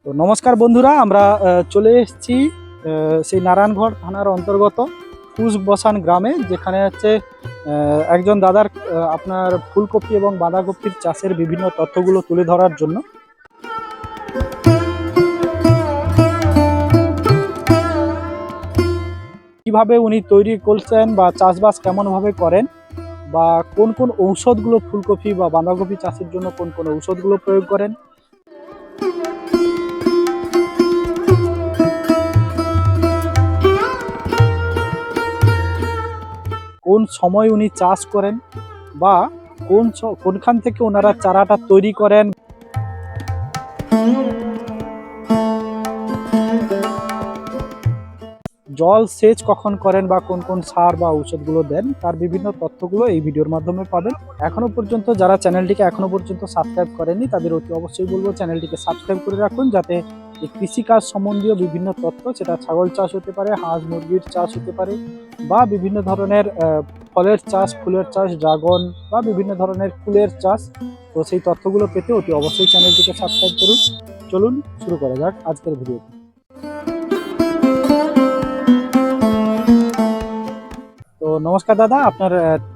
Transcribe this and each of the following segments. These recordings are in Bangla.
তো নমস্কার বন্ধুরা, আমরা চলে এসেছি সেই নারায়ণগড় থানার অন্তর্গত কুশবসান গ্রামে, যেখানে হচ্ছে একজন দাদার আপনার ফুলকপি এবং বাঁধাকপির চাষের বিভিন্ন তথ্যগুলো তুলে ধরার জন্য। কিভাবে উনি তৈরি করছেন বা চাষবাস কেমনভাবে করেন, বা কোন কোন ঔষধগুলো ফুলকপি বা বাঁধাকপি চাষের জন্য কোন কোন ঔষধগুলো প্রয়োগ করেন, কোন সময় উনি চাষ করেন, বা কোনখান থেকে ওনারা চারাটা তৈরি করেন, জল সেচ কখন করেন, বা কোন কোন সার বা ঔষধগুলো দেন, তার বিভিন্ন তথ্যগুলো এই ভিডিওর মাধ্যমে পাবেন। এখনো পর্যন্ত যারা চ্যানেলটিকে এখনো পর্যন্ত সাবস্ক্রাইব করেননি তাদের অতি অবশ্যই বলবো চ্যানেলটিকে সাবস্ক্রাইব করে রাখুন, যাতে এই কৃষিকাজ সম্বন্ধীয় বিভিন্ন তথ্য, সেটা ছাগল চাষ হতে পারে, হাঁস মুরগির চাষ হতে পারে, বা বিভিন্ন ধরনের ফলের চাষ, ফুলের চাষ, ড্রাগন বা বিভিন্ন ধরনের ফুলের চাষ, তো সেই তথ্যগুলো পেতে অতি অবশ্যই চ্যানেলটিকে সাবস্ক্রাইব করুন। চলুন শুরু করা যাক আজকের ভিডিওটি। তো নমস্কার দাদা, আপনার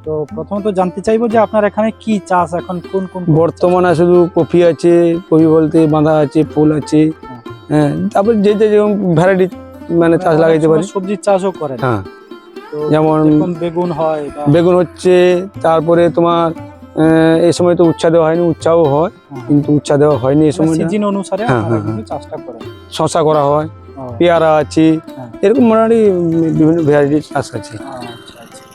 তো প্রথমত জানতে চাইবো যে আপনার এখানে কি চাষ এখন, কোন কোন বর্তমানে শুধু কফি আছে, কফি বলতে বাঁধা আছে, ফুল আছে, হ্যাঁ, তারপর যে যেরকম ভ্যারাইটি মানে চাষ লাগাইতে পারে। সবজির চাষও করেন? হ্যাঁ, তো যেমন বেগুন হয়, বেগুন হচ্ছে, তারপরে তোমার এই সময় তো উচ্ছা দেওয়া হয়নি, উচ্ছাও হয়, কিন্তু উচ্ছা দেওয়া হয়নি এই সময়, সিজন অনুসারে হ্যাঁ, আপনারা কিন্তু চাষটা করেন। শশা করা হয়, পেয়ারা আছে, এরকম মোটামুটি বিভিন্ন ভ্যারাইটি চাষ আছে।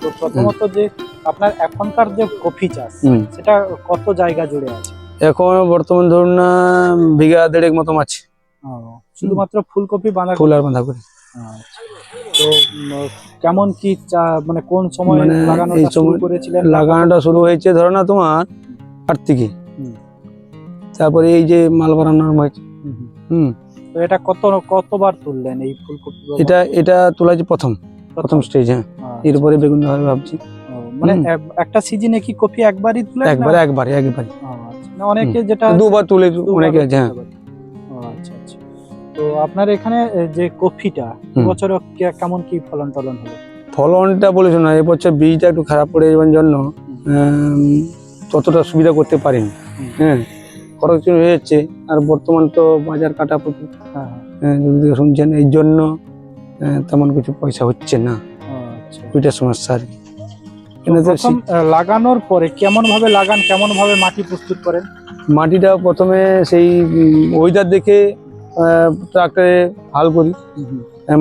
তো প্রথমত যে আপনার এখনকার যে কফি চাষ, সেটা কত জায়গা জুড়ে আছে? এখন বর্তমান ধরুন না বিঘা 1.5 মতো আছে। শুধুমাত্র ফুলকপি, বাঁধাকপি? ফুল আর বাঁধাকপি। তো কেমন কি মানে কোন সময় লাগানোটা শুরু করেছিলেন? লাগানোটা শুরু হয়েছে ধরো না তোমার 8 থেকে, তারপরে এই যে মাল বানানো হয়েছে। তো এটা কতবার তুললেন এই ফুলকপি? এটা তোলা যে প্রথম স্টেজ। হ্যাঁ, এরপরে বেগুন হবে ভাবছি। মানে একটা সিজনে কি কফি একবারই তুলে? একবারে। না, অনেকে যেটা দুবার তুলে, অনেকে আছে। হ্যাঁ, আচ্ছা। তো আপনার এখানে যে কফিটা বছর কেমন কি ফলন হলো? ফলনটা বলেছো না, এবছর বীজটা একটু খারাপ পড়ে যাওয়ার জন্য ততটা সুবিধা করতে পারিনি। হ্যাঁ, খরচ হয়ে যাচ্ছে, আর বর্তমান তো বাজার কাটা প্রচুর, শুনছেন, এই জন্য তেমন কিছু পয়সা হচ্ছে না। ওইটা সমস্যা আর কি। লাগানোর পরে কেমন ভাবে লাগান, কেমন ভাবে মাটি প্রস্তুত করেন? মাটিটা প্রথমে সেই ওয়েদার দেখে ট্রাক্টরে হাল করি,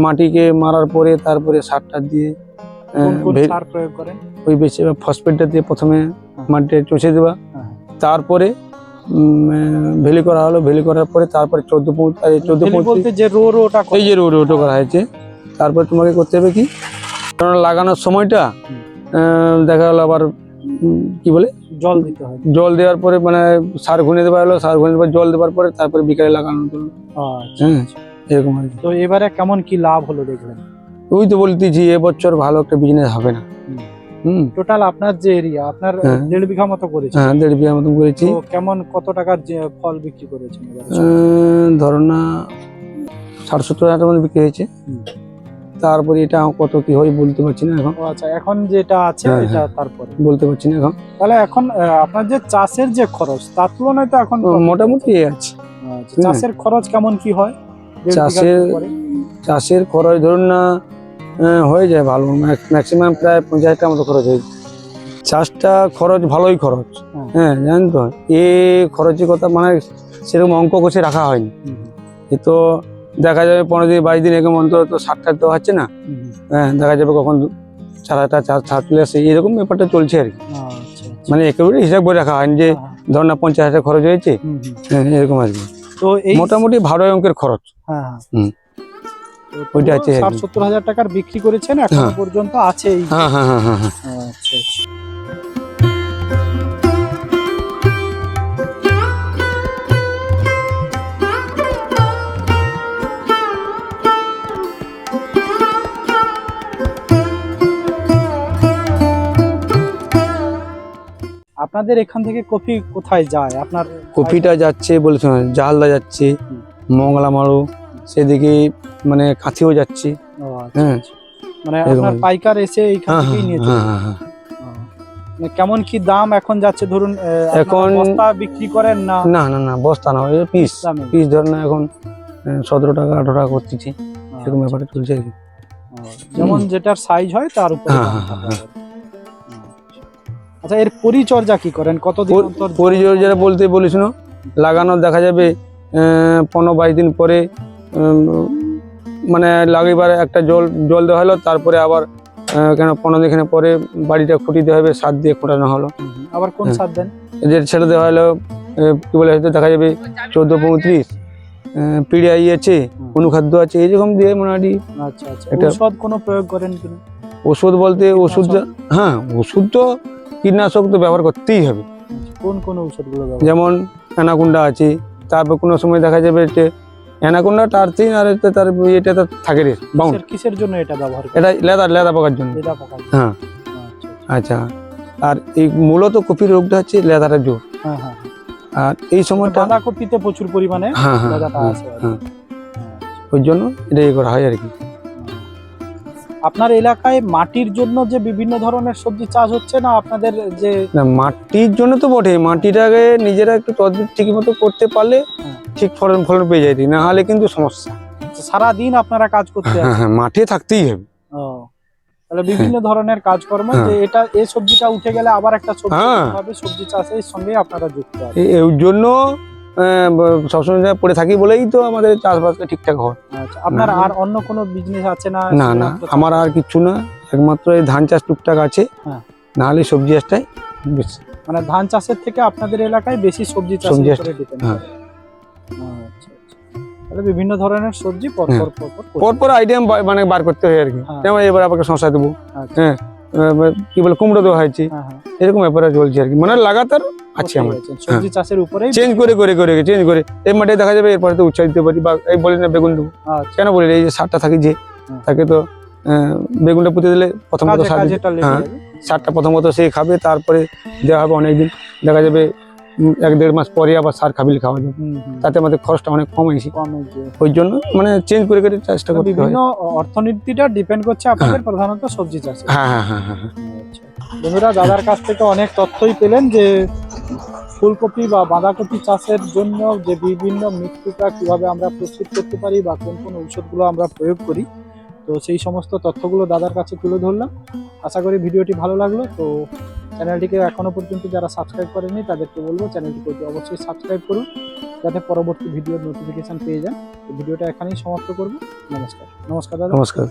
মাটিকে মারার পরে তারপরে সারটা দিয়ে সার প্রয়োগ করেন? ওই বেশি ফসফেটটা দিয়ে প্রথমে মাটিটা চষে দেওয়া, তারপরে ভেলি করা হলো, ভেলি করার পরে তারপরে 14 যে রোটা করা হয়েছে। তারপরে তোমাকে করতে হবে কি, কারণ লাগানোর সময়টা দেখা গেলো আবার কি বলে জল দিতে হয়। জল দেওয়ার পরে মানে সার ঘুনে দেওয়া হলো, সার ঘুনে দেওয়ার জল দেওয়ার পরে তারপরে বিকালে লাগানো হলো। এরকম আর কি। তো এবারে কেমন কি লাভ হলো দেখলেন? ওই তো বলতেছি, এবছর ভালো একটা বিজনেস হবে না। টোটাল আপনার যে এরিয়া, আপনার 1.5 বিঘা মতো করেছেন? হ্যাঁ, 1.5 বিঘা মতো করেছি। কেমন কত টাকার ফল বিক্রি করেছেন? ধরো না 60-70 হাজার মতো বিক্রি হয়েছে। তারপরে এটা কত কি হয় বলতে পারছি না এখন। আচ্ছা, এখন যেটা আছে এটা তারপরে বলতে পারছি না এখন। তাহলে এখন আপনার যে চাষের যে খরচ, তার তুলনায় তো এখন মোটামুটি আছে। চাষের খরচ কেমন কি হয়? চাষের খরচ ধরুন না হয়ে যায় ভালো, ম্যাক্সিমাম প্রায় 50,000 টাকা মতো খরচ হয়ে যায়। চাষটা খরচ ভালোই খরচ। হ্যাঁ, জানেন তো, খরচের কথা মানে সেরকম অঙ্ক কষে রাখা হয়নি। এ তো দেখা যাবে 15 দিন 22 দিন এরকম অন্তর তো সারটা দেওয়া হচ্ছে না। হ্যাঁ, দেখা যাবে কখন চারাটা চার চলে আসে, এরকম ব্যাপারটা চলছে আর কি। মানে একেবারে হিসাব করে রাখা হয়নি যে ধর না 50,000 খরচ হয়েছে, এরকম আর কি। তো মোটামুটি ভালো অঙ্কের খরচ। ওইটা আছে 60-70 হাজার টাকার বিক্রি করেছেন এখন পর্যন্ত আছে। আচ্ছা। আপনাদের এখান থেকে কফি কোথায় যায়? আপনার কফিটা যাচ্ছে বলছো না, জালদা যাচ্ছে, মঙ্গলা মারু, সেদিকে মানে কাঁথিও যাচ্ছি। ও আচ্ছা, হ্যাঁ। আচ্ছা। মানে এরকম আপনার আর কি। পাইকার এসে এইখান হ্যাঁ থেকেই হ্যাঁ নিয়ে হ্যাঁ চলে হ্যাঁ হ্যাঁ। যায়? ও। মানে কেমন কি দাম এখন যাচ্ছে ধরুন আপনারা এখন- বস্তা বিক্রি করেন না না না না, বস্তা না, ওই পিস দামে? পিস ধর না, এখন 17 টাকা 18 টাকা করতেছি, এরকম আচ্ছা, ব্যাপারে চলছে আর কি। ও, যেমন যেটার সাইজ হয় তার উপরে হ্যাঁ, দাম হ্যাঁ, থাকে। হ্যাঁ। আচ্ছা, এর পরিচর্যা কি করেন? কতদিন অন্তর পরিচর্যা বলতে বলিস না, লাগানোর দেখা যাবে 15-22 দিন পরে মানে লাগিবার একটা জল দেওয়া হলো, তারপরে আবার কেন 15 দিন পরে বাড়িটা খুঁটি দেওয়া হবে, সার দিয়ে খোঁটানো হলো। আবার কোন হ্যাঁ। সার দেন? যে ছেড়ে দেওয়া হলো কি বলে, হয়তো দেখা যাবে 14-35 পিডিআই আছে, অনুখাদ্য আছে, এইরকম দিয়ে মোটামুটি। আচ্ছা আচ্ছা, এটা- ঔষধ কোনো প্রয়োগ করেন কিনা? ওষুধ বলতে ওষুধ, হ্যাঁ ওষুধ তো কীটনাশক তো ব্যবহার করতেই হবে। কোন কোন ঔষধগুলো ব্যবহার? যেমন অ্যানাকোন্ডা আছে, তারপর কোনো সময় দেখা যাবে যে অ্যানাকোন্ডা টার্চিন, আর তার এটা তো থাকে রে বাউন্ড, কিসের জন্য এটা ব্যবহার করেন? এটা লেদা পোকার জন্য। লেদা পোকা? হ্যাঁ। আচ্ছা, আচ্ছা, আর এই মূলত কপির রোগটা হচ্ছে লেদারের জোর। হ্যাঁ হ্যাঁ। আর এই সময়টা বাঁধাকপিতে প্রচুর পরিমাণে হ্যাঁ হ্যাঁ লেদাটা হ্যাঁ আছে আর কি। হ্যাঁ, ওই জন্য এটা ইয়ে করা হয় আর কি। আপনার এলাকায় মাটির জন্য যে বিভিন্ন ধরনের সবজি চাষ হচ্ছে না আপনাদের যে না, মাটির জন্য তো বটে, মাটিটাকে নিজেরা একটু তদবির ঠিক মতো করতে পারলে হ্যাঁ। ঠিক ফলন পেয়ে যায়, না হলে কিন্তু সমস্যা। সারা দিন আপনারা কাজ করতে হ্যাঁ আছেন? হ্যাঁ, মাঠে থাকতেই হবে। ও, তাহলে বিভিন্ন ধরনের কাজকর্ম, হ্যাঁ। যে এটা এই সবজিটা উঠে গেলে আবার একটা সবজি হ্যাঁ। হবে, সবজি চাষের সঙ্গে আপনারা যুক্ত আছেন। এর জন্য সবসময় যা পড়ে থাকি বলেই তো আমাদের চাষবাসটা ঠিকঠাক হয়। আচ্ছা, আপনার না। আর অন্য কোনো বিজনেস আছে না? না না, শুধুমাত্র আমার আর কিছু না, একমাত্র এই ধান চাষ টুকটাক আছে, হ্যাঁ। না হলে সবজি চাষটাই বেশি। মানে ধান চাষের থেকে আপনাদের এলাকায় বেশি সবজি চাষের সবজি উপরে ডিপেন্ড হ্যাঁ। করে। আচ্ছা আচ্ছা, তাহলে বিভিন্ন ধরনের সবজি পর হ্যাঁ। পর পর পর করছেন। পরপর আইটেম মানে বার করতে হয় আর কি। হ্যাঁ। যেমন এবার আপনাকে শশা দেবো, আচ্ছা, হ্যাঁ কি বলে কুমড়ো দেওয়া হয়েছে, হ্যাঁ হ্যাঁ, এরকম ব্যাপারে চলছে আর কি, মানে লাগাতার আছে করতেই আমার। আছেন। সবজি চাষের উপরেই চেঞ্জ করে চেঞ্জ করে এই মাঠে দেখা যাবে, এরপরে তো উচ্ছাস দিতে পারি, বা এই বলি না বেগুন দেবো, আচ্ছা, কেন বলি এই যে সারটা থাকে যে হুম। তাকে তো বেগুনটা পুঁতে দিলে প্রথমত কাজে সার দিতে- কাজেটা লেগে হ্যাঁ, যাবে। সারটা প্রথমত সে খাবে, তারপরে দেওয়া হবে অনেকদিন, দেখা যাবে 1-1.5 মাস পরে আবার সার খাবিল খাওয়া যাবে, হুম, হুম। তাতে আমাদের খরচটা অনেক কম হয়েছে। কমে গিয়ে ওই জন্য মানে চেঞ্জ করে চেষ্টা করতে হয়। বিভিন্ন অর্থনীতিটা ডিপেন্ড করছে আপনাদের প্রধানত সবজি চাষে। হ্যাঁ হ্যাঁ হ্যাঁ হ্যাঁ হ্যাঁ। আচ্ছা, বন্ধুরা দাদার কাছ থেকে অনেক তথ্যই পেলেন যে ফুলকপি বা বাঁধাকপি চাষের জন্য যে বিভিন্ন মৃত্তিকা কিভাবে আমরা প্রস্তুত করতে পারি বা কোন কোন ঔষধগুলো আমরা প্রয়োগ করি, তো সেই সমস্ত তথ্যগুলো দাদার কাছে তুলে ধরলাম। আশা করি ভিডিওটি ভালো লাগলো। তো চ্যানেলটিকে এখনো পর্যন্ত যারা সাবস্ক্রাইব করেনি তাদেরকে বলবো চ্যানেলটিকে অবশ্যই সাবস্ক্রাইব করুন, যাতে পরবর্তী ভিডিওর নোটিফিকেশন পেয়ে যান। তো ভিডিওটা এখানেই সমাপ্ত করবো। নমস্কার। নমস্কার দাদা। নমস্কার।